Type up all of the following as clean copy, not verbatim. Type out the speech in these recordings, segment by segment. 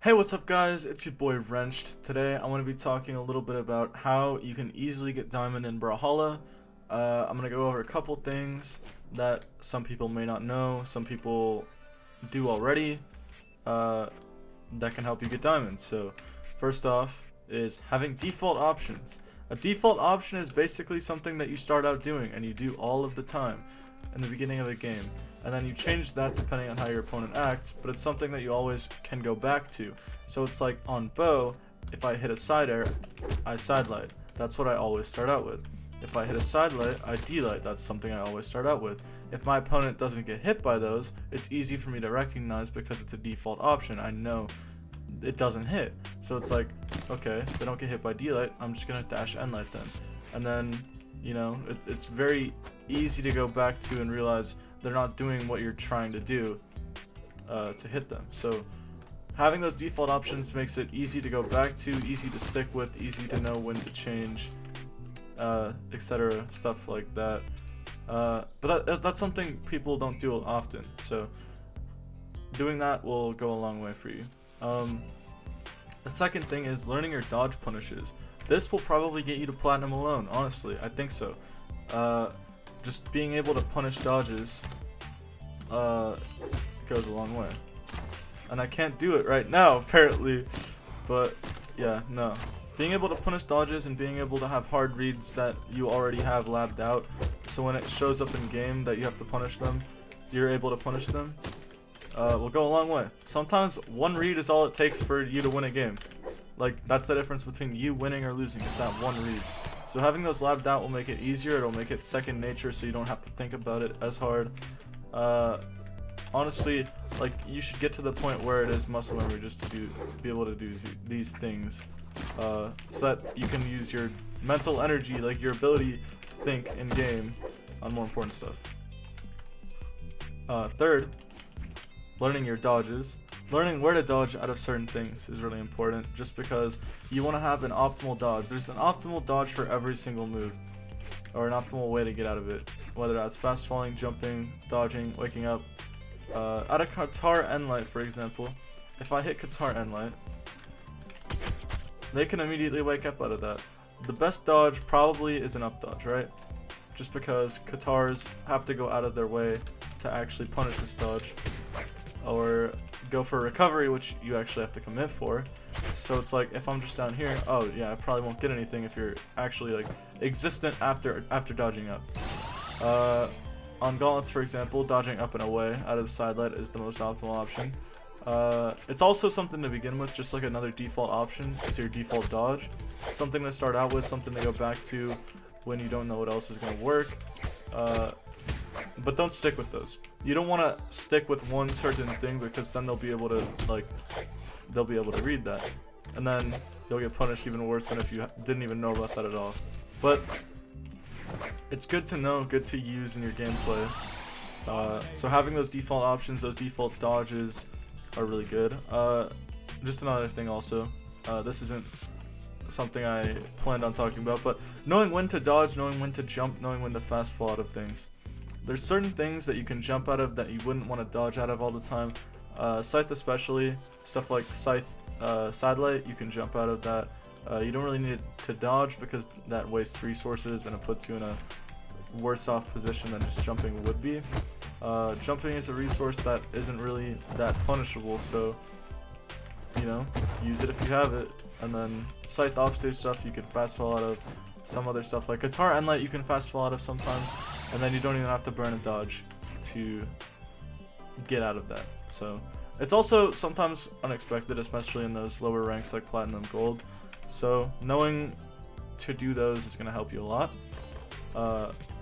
Hey, what's up guys? It's your boy Wrenched. Today I want to be talking a little bit about how you can easily get diamond in Brawlhalla. I'm going to go over a couple things that some people may not know, some people do already, that can help you get diamonds. So first off is having default options. A default option is basically something that you start out doing and you do all of the time in the beginning of a game, and then you change that depending on how your opponent acts, but it's something that you always can go back to. So it's like on bow, if I hit a side air, I side light. That's what I always start out with. If I hit a side light, I D-light. That's something I always start out with. If my opponent doesn't get hit by those, it's easy for me to recognize because it's a default option. I know it doesn't hit. So it's like, okay, if they don't get hit by D-light, I'm just gonna dash N-light then. And then, you know, it's very easy to go back to and realize they're not doing what you're trying to do to hit them. So having those default options makes it easy to go back to, easy to stick with, easy to know when to change, etc. Stuff like that. But that's something people don't do often. So doing that will go a long way for you. The second thing is learning your dodge punishes. This will probably get you to platinum alone, honestly. I think so. Just being able to punish dodges goes a long way. And I can't do it right now, apparently. But yeah, no. Being able to punish dodges and being able to have hard reads that you already have labbed out, so when it shows up in game that you have to punish them, you're able to punish them, will go a long way. Sometimes one read is all it takes for you to win a game. Like, that's the difference between you winning or losing, is that one read. So having those labbed out will make it easier, it'll make it second nature so you don't have to think about it as hard. Honestly, like, you should get to the point where it is muscle memory just to be able to do these things, so that you can use your mental energy, like your ability to think in game, on more important stuff. Third, learning your dodges. Learning where to dodge out of certain things is really important, just because you want to have an optimal dodge. There's an optimal dodge for every single move, or an optimal way to get out of it, whether that's fast falling, jumping, dodging, waking up. Out of Qatar N-Light, for example, if I hit Qatar N-Light, they can immediately wake up out of that. The best dodge probably is an up dodge, right? Just because Qatars have to go out of their way to actually punish this dodge, or go for recovery, which you actually have to commit for. So it's like, if I'm just down here, oh yeah, I probably won't get anything if you're actually like existent after dodging up. On gauntlets, for example, dodging up and away out of the side light is the most optimal option. It's also something to begin with, just like another default option. It's your default dodge, something to start out with, something to go back to when you don't know what else is going to work. But don't stick with those. You don't want to stick with one certain thing, because then they'll be able to read that, and then you'll get punished even worse than if you didn't even know about that at all. But it's good to know, good to use in your gameplay. So having those default options, those default dodges, are really good. Just another thing also, this isn't something I planned on talking about, but knowing when to dodge, knowing when to jump, knowing when to fast fall out of things. There's certain things that you can jump out of that you wouldn't want to dodge out of all the time. Scythe especially, stuff like Scythe Sidelight, you can jump out of that. You don't really need to dodge because that wastes resources and it puts you in a worse off position than just jumping would be. Jumping is a resource that isn't really that punishable, so, you know, use it if you have it. And then Scythe offstage stuff you can fast fall out of. Some other stuff like Qatar N-Light you can fast fall out of sometimes, and then you don't even have to burn a dodge to get out of that. So it's also sometimes unexpected, especially in those lower ranks like Platinum, Gold. So knowing to do those is going to help you a lot.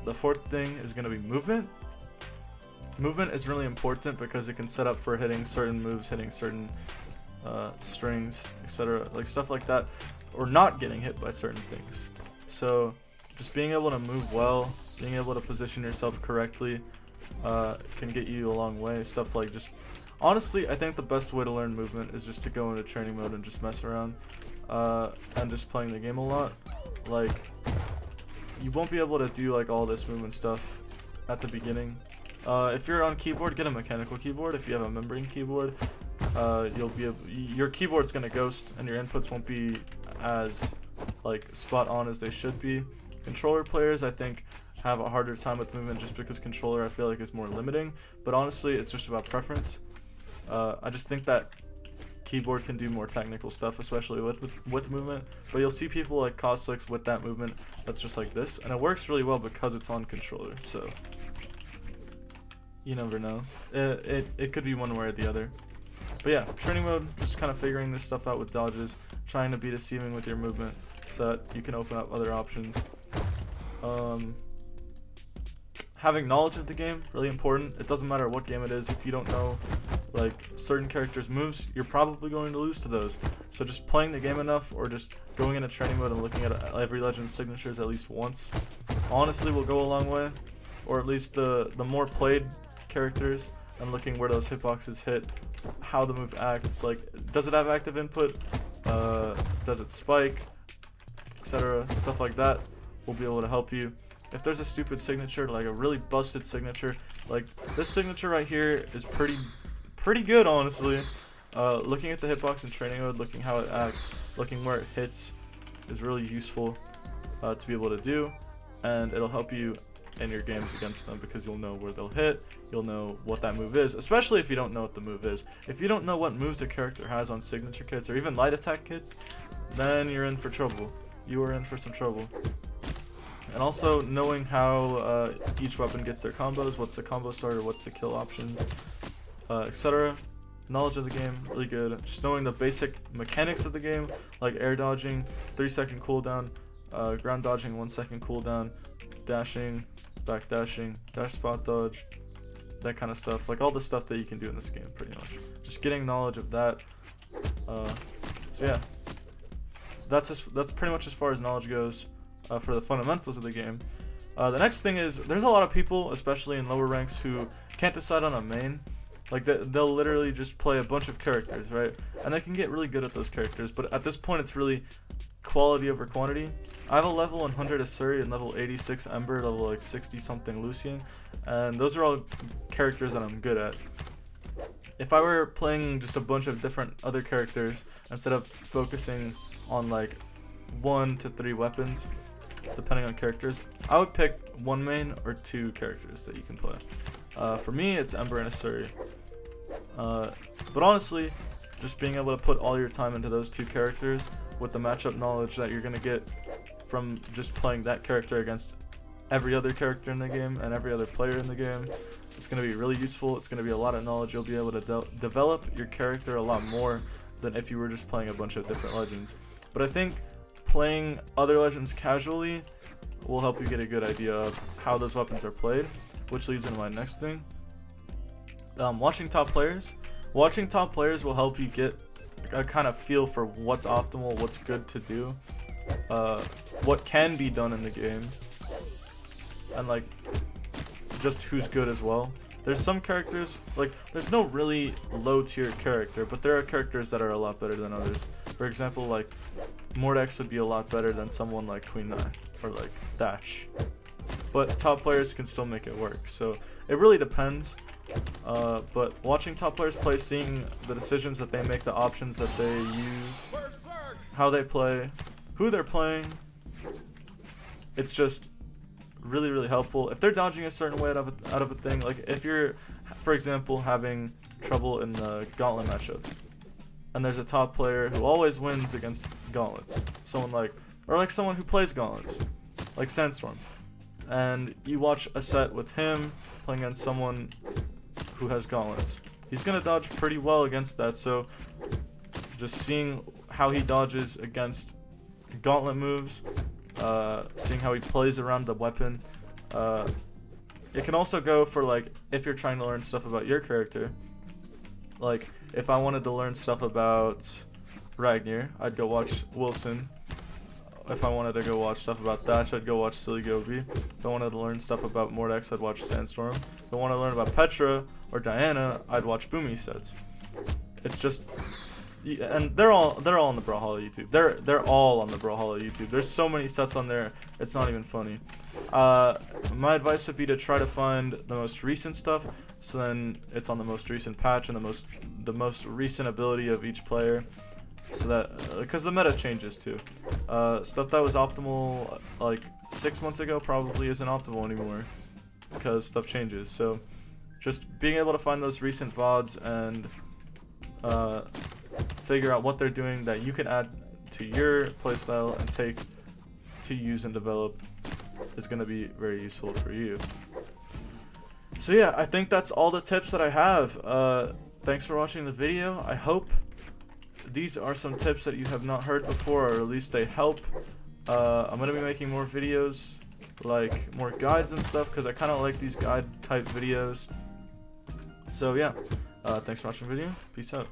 The fourth thing is going to be movement. Movement is really important because it can set up for hitting certain moves, hitting certain strings, etc. Like stuff like that, or not getting hit by certain things. So just being able to move well, being able to position yourself correctly, can get you a long way. Stuff like, just honestly, I think the best way to learn movement is just to go into training mode and just mess around, and just playing the game a lot. Like, you won't be able to do like all this movement stuff at the beginning. If you're on keyboard, get a mechanical keyboard. If you have a membrane keyboard, your keyboard's gonna ghost and your inputs won't be as like spot on as they should be. Controller players, I think, have a harder time with movement just because controller, I feel like, is more limiting. But honestly, it's just about preference. I just think that keyboard can do more technical stuff, especially with movement. But you'll see people like Coslicks with that movement that's just like this, and it works really well because it's on controller. So you never know. It could be one way or the other. But yeah, training mode, just kind of figuring this stuff out with dodges, trying to be deceiving with your movement so that you can open up other options. Having knowledge of the game, really important. It doesn't matter what game it is. If you don't know like certain characters' moves, you're probably going to lose to those. So just playing the game enough, or just going into training mode and looking at every legend's signatures at least once, honestly will go a long way. Or at least the more played characters, and looking where those hitboxes hit, how the move acts, like does it have active input, does it spike, etc. Stuff like that will be able to help you. If there's a stupid signature, like a really busted signature, like this signature right here is pretty good, honestly. Looking at the hitbox in training mode, looking how it acts, looking where it hits is really useful to be able to do, and it'll help you in your games against them because you'll know where they'll hit, you'll know what that move is, especially if you don't know what the move is. If you don't know what moves a character has on signature kits or even light attack kits, then you're in for trouble. You are in for some trouble. And also knowing how each weapon gets their combos, what's the combo starter, what's the kill options, etc. Knowledge of the game, really good. Just knowing the basic mechanics of the game, like air dodging, 3-second cooldown, ground dodging, 1-second cooldown, dashing, back dashing, dash spot dodge, that kind of stuff. Like all the stuff that you can do in this game, pretty much. Just getting knowledge of that. So yeah, that's pretty much as far as knowledge goes. For the fundamentals of the game. The next thing is, there's a lot of people, especially in lower ranks, who can't decide on a main. Like they'll literally just play a bunch of characters, right? And they can get really good at those characters, but at this point it's really quality over quantity. I have a level 100 Asuri and level 86 Ember, level like 60 something Lucian, and those are all characters that I'm good at. If I were playing just a bunch of different other characters instead of focusing on like 1 to 3 weapons, depending on characters, I would pick 1 main or 2 characters that you can play. For me, it's Ember and Asuri. But honestly, just being able to put all your time into those 2 characters with the matchup knowledge that you're going to get from just playing that character against every other character in the game and every other player in the game, it's going to be really useful. It's going to be a lot of knowledge. You'll be able to develop your character a lot more than if you were just playing a bunch of different legends. But I think playing other legends casually will help you get a good idea of how those weapons are played, which leads into my next thing. Watching top players. Watching top players will help you get a kind of feel for what's optimal, what's good to do, what can be done in the game, and like just who's good as well. There's some characters, like there's no really low tier character, but there are characters that are a lot better than others. For example, like Mordex would be a lot better than someone like Queen Nai or like Dash, but top players can still make it work. So it really depends. But watching top players play, seeing the decisions that they make, the options that they use, how they play, who they're playing, it's just really helpful. If they're dodging a certain way out of a thing, like if you're, for example, having trouble in the gauntlet matchup, and there's a top player who always wins against gauntlets, someone who plays gauntlets, like Sandstorm, and you watch a set with him playing against someone who has gauntlets, he's gonna dodge pretty well against that. So just seeing how he dodges against gauntlet moves, seeing how he plays around the weapon. It can also go for like if you're trying to learn stuff about your character. Like if I wanted to learn stuff about Ragnar, I'd go watch Wilson. If I wanted to go watch stuff about Thatch, I'd go watch Silly Gobi. If I wanted to learn stuff about Mordex, I'd watch Sandstorm. If I want to learn about Petra or Diana, I'd watch Boomy sets. It's just, and they're all on the Brawlhalla YouTube. They're all on the Brawlhalla YouTube. There's so many sets on there, it's not even funny. My advice would be to try to find the most recent stuff. so then it's on the most recent patch and the most recent ability of each player, so that because the meta changes too. Stuff that was optimal like 6 months ago probably isn't optimal anymore because stuff changes. So just being able to find those recent VODs and figure out what they're doing that you can add to your playstyle and take to use and develop is going to be very useful for you. So yeah, I think that's all the tips that I have. Thanks for watching the video. I hope these are some tips that you have not heard before, or at least they help. I'm going to be making more videos, like more guides and stuff, because I kind of like these guide type videos. So yeah, thanks for watching the video. Peace out.